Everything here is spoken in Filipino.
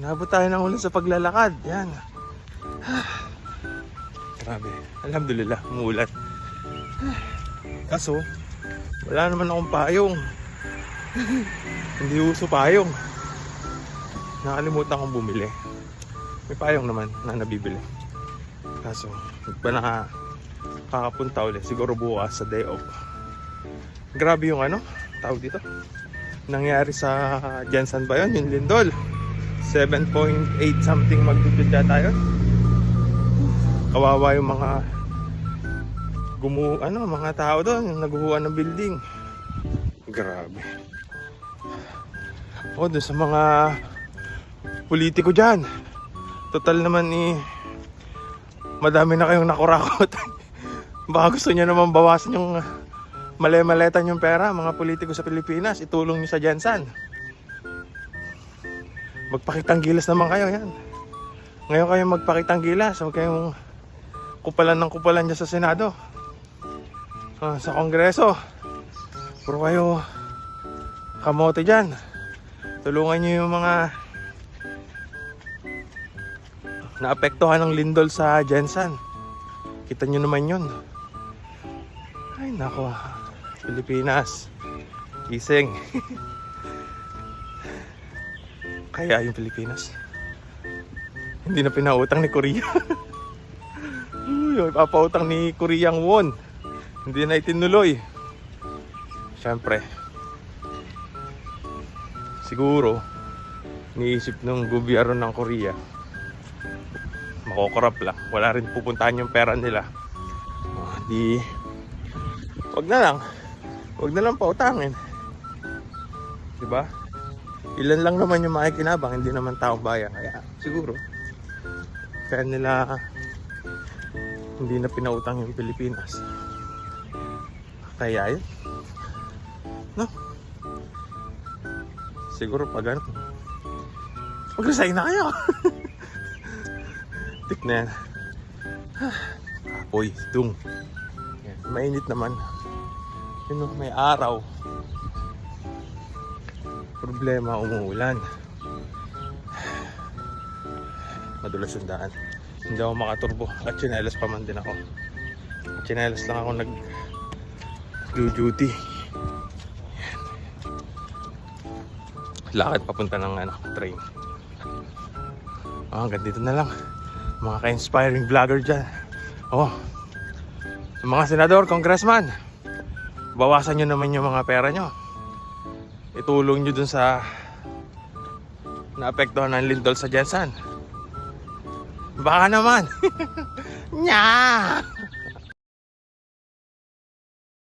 Nabot tayo ng ulan sa paglalakad. Yan. Grabe. Alhamdulillah, umuulan. Kaso, wala naman akong payong. Hindi uso payong. Nakalimutan kong bumili. May payong naman na nabibili. Kaso, hindi pa nakakapunta ulit. Siguro bukas sa day off. Grabe yung tawag dito. Nangyari sa Jensen ba yun? Yung lindol. 7.8 something magdudod yata yun. Kawawa yung mga mga tao doon, yung naguhuan ng building. Grabe. O, doon sa mga politiko dyan. Total naman madami na kayong nakurakot. Baka gusto nyo naman bawasan yung maletan yung pera, mga politiko sa Pilipinas. Itulong nyo sa Jensen. Magpakitang gilas naman kayo, yan. Ngayon kayo magpakitang gilas. Huwag kayong kupalan ng kupalan dyan sa Senado. Sa Kongreso. Puro kayo kamote dyan. Tulungan nyo yung mga naapektuhan ng lindol sa Jensen. Kita nyo naman yun. Ay nako, Pilipinas, gising. Kaya yung Pilipinas hindi na pinautang ni Korea. Yung ipapautang ni Koreang won, hindi na itinuloy. Siyempre, siguro niisip ng gobyerno ng Korea, makokorap lang, wala rin pupuntahan yung pera nila. Wag na lang pautangin, diba? Ilan lang naman yung makikinabang, hindi naman taong bayan. Kaya siguro kaya nila hindi na pinautang yung Pilipinas. Kaya yun, no? Siguro pag mag-resign na kayo. Tik na yan. Apoy, dung. Mainit naman. Yun, may araw. Problema, umuulan. Madulas yung daan. Hindi ako makaturbo. At tsinelas pa man din ako. At tsinelas lang ako nag-duty. Lakad papunta ng train. Hanggang dito na lang. Mga ka-inspiring vlogger dyan. Mga senador, congressman, bawasan nyo naman yung mga pera nyo. Itulong nyo dun sa naapektuhan ng lindol sa Jensen. Baka naman. Nya!